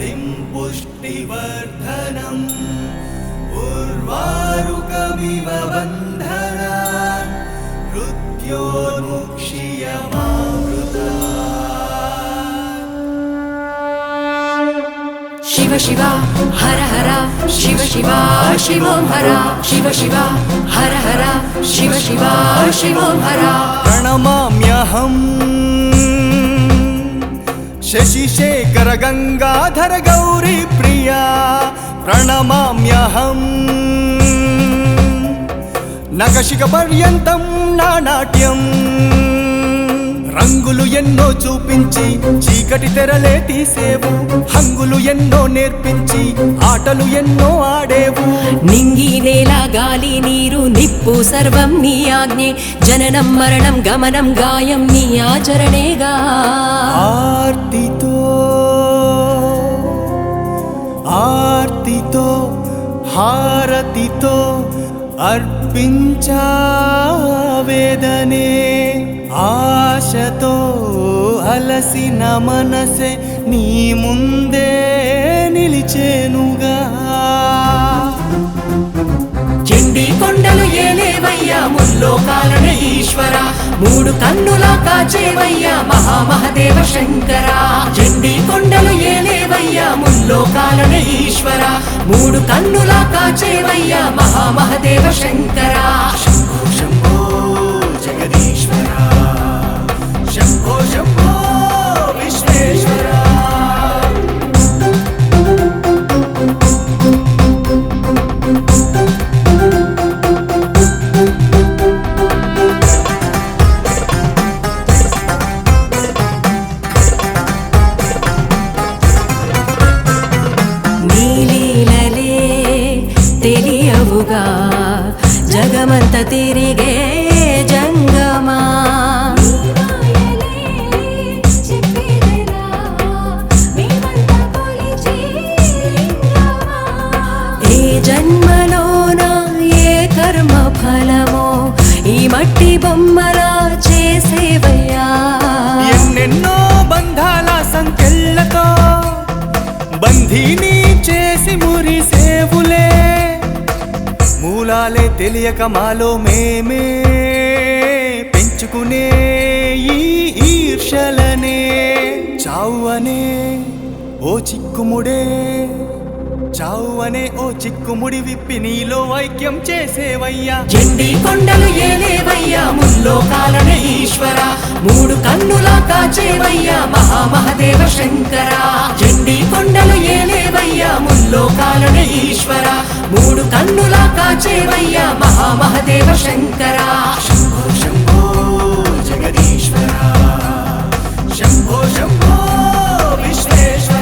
स्वस्तिं पुष्टिवर्धनम् उर्वारुकमिव बन्धनान् मृत्योर्मुक्षीयमामृतात्। शिव शिव हर हर शिव शिव शिवों हर शिव शिव हर हर शिव शिव शिवों हर। प्रणमाम्यहम् शशिशेखर गंगाधर गौरी प्रिया प्रणमाम्यहम् नखशिख पर्यन्तं नाट्यम् రంగులు ఎన్నో చూపించి చీకటి తెరలే తీసేవు హంగులు ఎన్నో నేర్పించి ఆటలు ఎన్నో ఆడేవు నింగి నేల గాలి నీరు నిప్పు సర్వం నీ ఆజ్ఞే జననం మరణం గమనం గాయం నీ ఆచరణేగా ఆర్తితో హారతితో అర్పించా వేదనే ఆశతో అలసిన మనసే నీ ముందే నిలిచేనుగా చెండి కొండలు ఏలేవయ్యా ముల్లోకాలన ఈశ్వర మూడు కన్నులా కాచేవయ్యా మహామహదేవ శంకర చెండి కొండలు ఏలేవయ్యా ముల్లోకాలన ఈశ్వర మూడు కన్నులా కాచేవయ్యా మహామహదేవ శంకర శంభో శంభో జగదీశ్వర శంభో శంభో విశ్వేశ్వర నీలీలలే తెలియవుగా జగమంత తిరిగే జంగమా ఏ జన్మలోన ఏ కర్మ ఫలమో ఈ మట్టి బొమ్మలా చేసేవయ్యా ఎన్నెన్నో బంధాల సంకెళ్ళతో బంధీని చేసి మురిసేవులే మూలాలే తెలియక మాలో మేమే పెంచుకునే ఈ ఈర్షలనే చావు అనే ఓ చిక్కుముడే చావు అనే ఓ చిక్కుముడి విప్పి నీలో ఐక్యం చేసేవయ్యా చెండి కొండలు ఏలేవయ్యా ముల్లోకాలన ఈశ్వర మూడు కన్నులా కాచేవయ్యా మహామహదేవ శంకర చెండి కొండలు ఏలేవయ్యా ముల్లోకాలన ఈశ్వర మూడు కన్నులా కాచేవయ్యా మహామహదేవ శంకర శంభో శంభో జగదీశ్వర శంభో శంభో విశ్వేశ్వర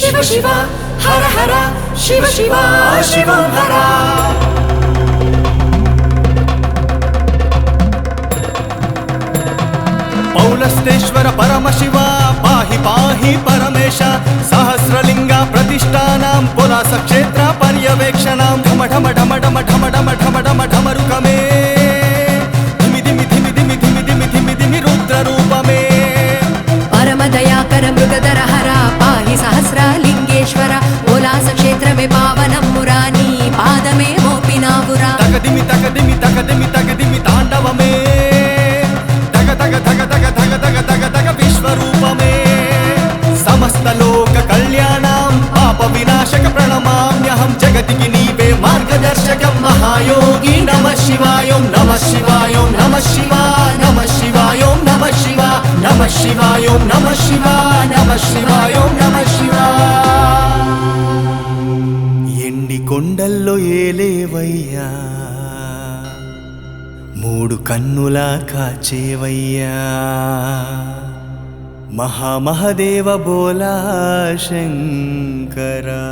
शिव शिव हर हर शिव शिव शिवों हर पौलस्तेश्वर परमशिव पाहि पाहि परमेश सहस्रलिंग प्रतिष्ठानां पुरास क्षेत्र पर्यवेक्षणां ढम ढम ढम ढम ढम ढम ढम ढम ढमरुकमे धिमि धिमि धिमि धिमि धिमि धिमि धिमि धिमि रुद्र रूपमे परम दयाकर मृगधर हर पाहि सहस्रलिंगेश्वर उल्लास क्षेत्र में पावनं मुरानी पाद में मोपिनावुरा तगदिमि तगदिमि तगदिमि तगदिमि तांडवमे तग तग तग तग तग तग तग तग विश्वरूपमे समस्त लोक कल्याणां पाप विनाशक प्रणमाम्यहं जगतिకి నీవే మార్గదర్శకం महायोगी नमः शिवाय ओम नमः शिवाय ओम नमः शिवाय नमः शिवाय ओम नमः शिवाय नमः शिवाय ओम नमः शिवाय नमः शिवाय ओम नमः शिवाय ఎండి కొండల్లో ఏలేవయ్యా మూడు కన్నులా కాచేవయ్యా महामहदेव बोला शंकरा।